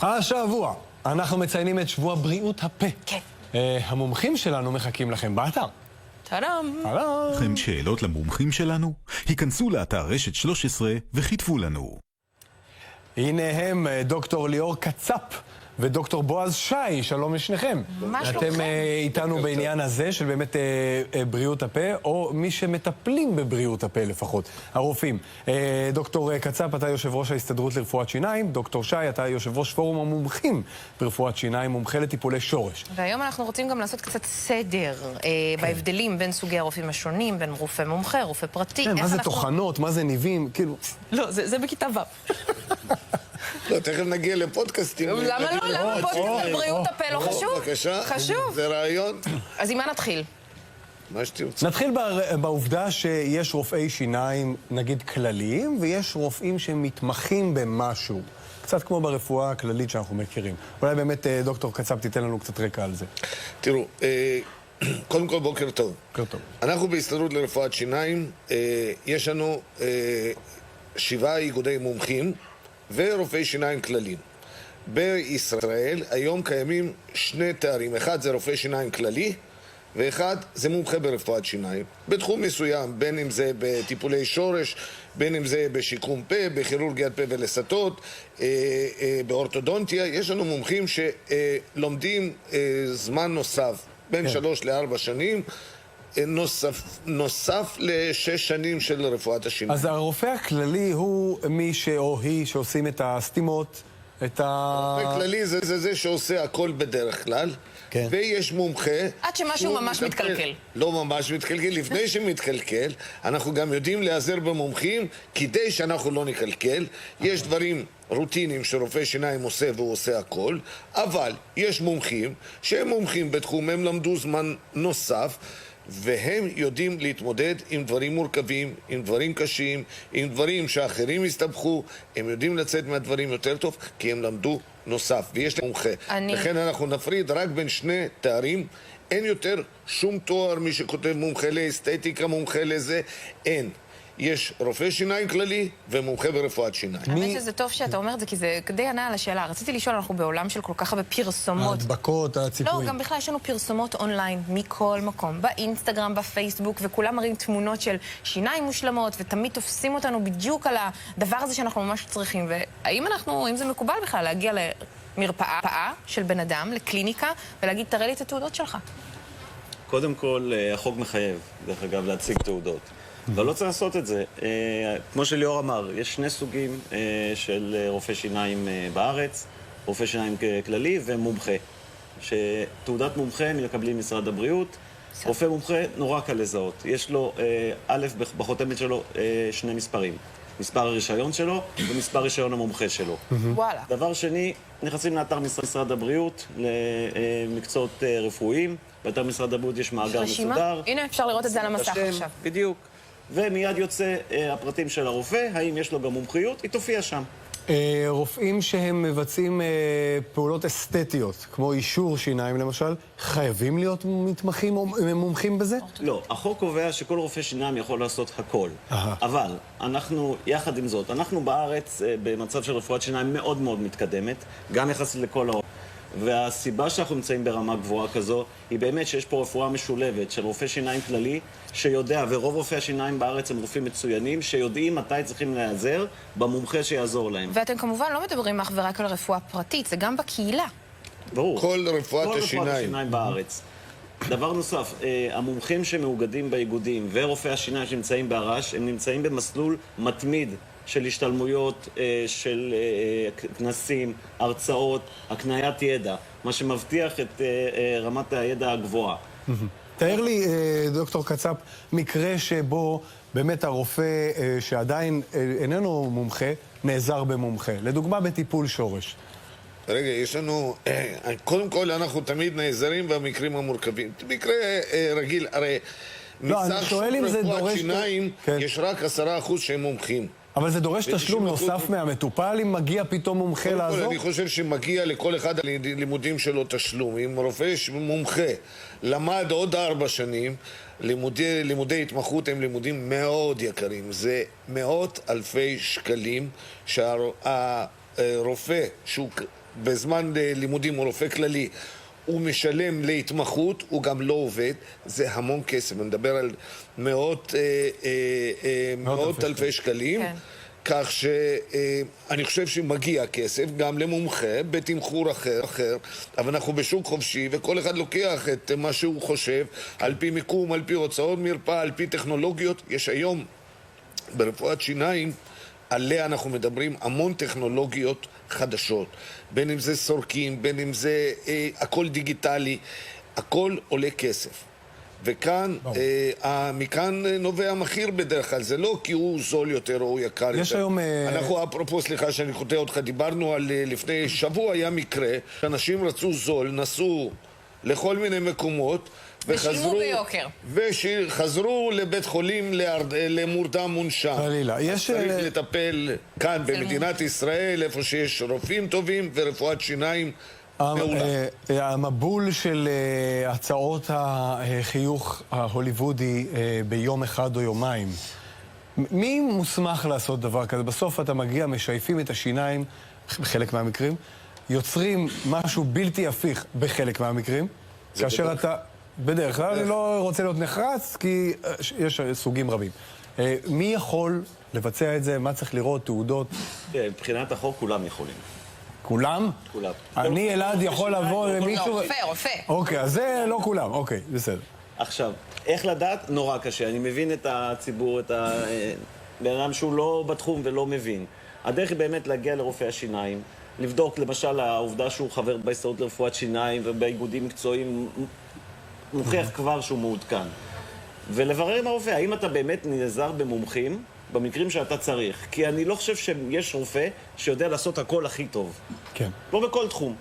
השבוע אנחנו מציינים את שבוע בריאות הפה. כן. המומחים שלנו מחכים לכם באתר. טאדם. הלו. לכם שאלות למומחים שלנו? היכנסו לאתר רשת 13 וכתבו לנו. הנה הם, דוקטור ליאור קצפ ודוקטור בועז שי, שלום לשניכם. מה אתם שלומכם? איתנו בעניין הזה של באמת בריאות הפה, או מי שמטפלים בבריאות הפה לפחות, הרופאים. דוקטור קצפ, אתה יושב ראש ההסתדרות לרפואת שיניים, דוקטור שי, אתה יושב ראש פורום המומחים ברפואת שיניים, מומחה לטיפולי שורש. והיום אנחנו רוצים גם לעשות קצת סדר בהבדלים בין סוגי הרופאים השונים, בין רופא מומחה, רופא פרטי. כן, מה זה תוכנות, מה זה ניבים, כאילו... לא, זה בכיתה ו'. לא, תכף נגיע לפודקאסטים. למה לא? למה פודקאסט על בריאות הפה לא חשוב? בבקשה. חשוב. זה רעיון. אז עם מה נתחיל? מה שתרצה. נתחיל בעובדה שיש רופאי שיניים, נגיד כלליים, ויש רופאים שמתמחים במשהו. קצת כמו ברפואה הכללית שאנחנו מכירים. אולי באמת דוקטור קצפ תיתן לנו קצת רקע על זה. תראו, קודם כל בוקר טוב. בוקר טוב. אנחנו בהסתדרות לרפואת שיניים, יש לנו 7 איגודי מומחים ורופאי שיניים כלליים. בישראל היום קיימים 2 תארים, אחד זה רופא שיניים כללי ואחד זה מומחה ברפואת שיניים בתחום מסוים, בין אם זה בטיפולי שורש, בין אם זה בשיקום פה, בכירורגיית פה ולסתות, באורתודונטיה. יש לנו מומחים שלומדים זמן נוסף, בין 3 ל-4 שנים, נוסף ל6 שנים של רפואת השיניים. אז הרופא הכללי הוא מי או היא שעושים את הסתימות, את הרופא הכללי זה שעושה הכל בדרך כלל. כן. ויש מומחה... עד שמשהו ממש מתקלקל. לא ממש מתקלקל, לפני שמתקלקל, אנחנו גם יודעים להיעזר במומחים כדי שאנחנו לא נקלקל. יש דברים רוטינים שרופא שיניים עושה והוא עושה הכל, אבל יש מומחים שהם מומחים בתחום, הם למדו זמן נוסף, והם יודעים להתמודד עם דברים מורכבים, עם דברים קשים, עם דברים שאחרים הסתבכו, הם יודעים לצאת מהדברים יותר טוב, כי הם למדו נוסף, ויש להם מומחה. לכן אנחנו נפריד רק בין 2 תארים, אין יותר שום תואר, מי שכותב מומחה לאסתטיקה, מומחה לזה, אין. יש רופא שיניים כללי ומומחה ברפואת שיניים. האמת שזה טוב שאתה אומר את זה, כי זה די ענה על השאלה. רציתי לשאול, אנחנו בעולם של כל כך הרבה פרסומות. ההדבקות, הציפויים. לא, גם בכלל יש לנו פרסומות אונליין מכל מקום, באינסטגרם, בפייסבוק, וכולם מראים תמונות של שיניים מושלמות, ותמיד תופסים אותנו בדיוק על הדבר הזה שאנחנו ממש צריכים. והאם אם זה מקובל בכלל להגיע למרפאה של בן אדם, לקליניקה, ולהגיד, תראה לי את התעודות שלך? קודם כל, החוק מחייב, דרך אגב, להציג תעודות. אבל לא צריך לעשות את זה. כמו שליאור אמר, יש 2 סוגים של רופא שיניים בארץ, רופא שיניים כללי ומומחה. שתעודת מומחה מקבלים משרד הבריאות, רופא מומחה נורא קל לזהות. יש לו, א', בחותמת שלו 2 מספרים. מספר הרישיון שלו ומספר רישיון המומחה שלו. וואלה. דבר שני, נכנסים לאתר משרד הבריאות למקצועות רפואיים. באתר משרד הבריאות יש מאגר מסודר. הנה, אפשר לראות את זה על המסך עכשיו. בדיוק. ומיד יוצא הפרטים של הרופא, האם יש לו גם מומחיות, היא תופיע שם. רופאים שהם מבצעים פעולות אסתטיות, כמו אישור שיניים למשל, חייבים להיות מתמחים או מומחים בזה? לא, החוק קובע שכל רופא שיניים יכול לעשות הכל. אבל אנחנו, יחד עם זאת, אנחנו בארץ במצב של רפואת שיניים מאוד מאוד מתקדמת, גם יחסית לכל העולם. והסיבה שאנחנו נמצאים ברמה גבוהה כזו היא באמת שיש פה רפואה משולבת של רופא שיניים כללי שיודע, ורוב רופאי השיניים בארץ הם רופאים מצוינים שיודעים מתי צריכים להיעזר במומחה שיעזור להם. ואתם כמובן לא מדברים אך ורק על רפואה פרטית, זה גם בקהילה. ברור. כל רפואת השיניים. כל רפואת השיניים בארץ. דבר נוסף, המומחים שמאוגדים באיגודים ורופאי השיניים שנמצאים בהר"ש, הם נמצאים במסלול מתמיד של השתלמויות, של כנסים, הרצאות, הקניית ידע, מה שמבטיח את רמת הידע הגבוהה. תאר לי, דוקטור קצפ, מקרה שבו באמת הרופא שעדיין איננו מומחה, נעזר במומחה. לדוגמה, בטיפול שורש. רגע, יש לנו... קודם כל, אנחנו תמיד נעזרים במקרים המורכבים. מקרה רגיל, הרי... לא, אני שואל אם זה דורש... שיניים, יש רק 10% שהם מומחים. אבל זה דורש תשלום נוסף מהמטופל אם מגיע פתאום מומחה לעזור? אני חושב שמגיע לכל אחד הלימודים שלו תשלום. אם רופא מומחה למד עוד 4 שנים, לימודי התמחות הם לימודים מאוד יקרים. זה 100,000 שקלים שהרופא שהוא בזמן לימודים הוא רופא כללי, הוא משלם להתמחות, הוא גם לא עובד, זה המון כסף, אני מדבר על מאות אלפי שקלים. כן. כך שאני חושב שמגיע כסף גם למומחה בתמחור אחר, אבל אנחנו בשוק חופשי וכל אחד לוקח את מה שהוא חושב על פי מיקום, על פי הוצאות מרפאה, על פי טכנולוגיות. יש היום ברפואת שיניים, עליה אנחנו מדברים, המון טכנולוגיות חדשות, בין אם זה סורקים, בין אם זה הכל דיגיטלי, הכל עולה כסף. וכאן, מכאן נובע המחיר בדרך כלל, זה לא כי הוא זול יותר או הוא יקר יותר. יש היום... אנחנו, אפרופו, סליחה שאני קוטע אותך, דיברנו על, לפני שבוע היה מקרה, שאנשים רצו זול, נסעו לכל מיני מקומות, ושילמו ביוקר. וחזרו לבית חולים למורדם מונשם. חלילה. צריך לטפל כאן במדינת ישראל, איפה שיש רופאים טובים ורפואת שיניים. המבול של הצעות החיוך ההוליוודי ביום אחד או יומיים, מי מוסמך לעשות דבר כזה? בסוף אתה מגיע, משייפים את השיניים בחלק מהמקרים, יוצרים משהו בלתי הפיך בחלק מהמקרים, כאשר אתה... בדרך כלל אני לא רוצה להיות נחרץ, כי יש סוגים רבים. מי יכול לבצע את זה? מה צריך לראות? תעודות? מבחינת החוק כולם יכולים. כולם? כולם. אני אלעד יכול לבוא למישהו... רופא. אוקיי, אז זה לא כולם. אוקיי, בסדר. עכשיו, איך לדעת? נורא קשה. אני מבין את הציבור, את הבן אדם שהוא לא בתחום ולא מבין. הדרך היא באמת להגיע לרופא השיניים, לבדוק למשל העובדה שהוא חבר בהסתדרות לרפואת שיניים ובאיגודים מקצועיים, מוכיח כבר שהוא מעודכן. ולברר עם הרופא, האם אתה באמת נעזר במומחים במקרים שאתה צריך. כי אני לא חושב שיש רופא שיודע לעשות הכל הכי טוב. כן. לא בכל תחום.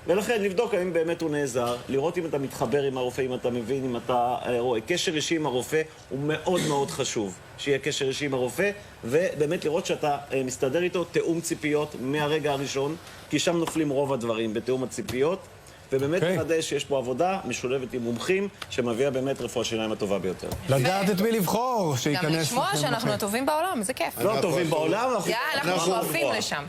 ולכן לבדוק האם באמת הוא נעזר, לראות אם אתה מתחבר עם הרופא, אם אתה מבין, אם אתה רואה. קשר אישי עם הרופא הוא מאוד מאוד חשוב. שיהיה קשר אישי עם הרופא, ובאמת לראות שאתה מסתדר איתו תאום ציפיות מהרגע הראשון, כי שם נופלים רוב הדברים בתאום הציפיות. ובאמת נדע שיש פה עבודה משולבת עם מומחים, שמביאה באמת רפואת שיניים הטובה ביותר. לדעת את מי לבחור, שייכנס... גם לשמוע שאנחנו הטובים בעולם, זה כיף. לא טובים בעולם, אנחנו שואפים לשם.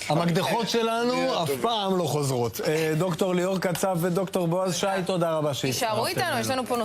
המקדחות שלנו אף פעם לא חוזרות. דוקטור ליאור קצב ודוקטור בועז שי, תודה רבה שהצטרפתם. תישארו איתנו, יש לנו פה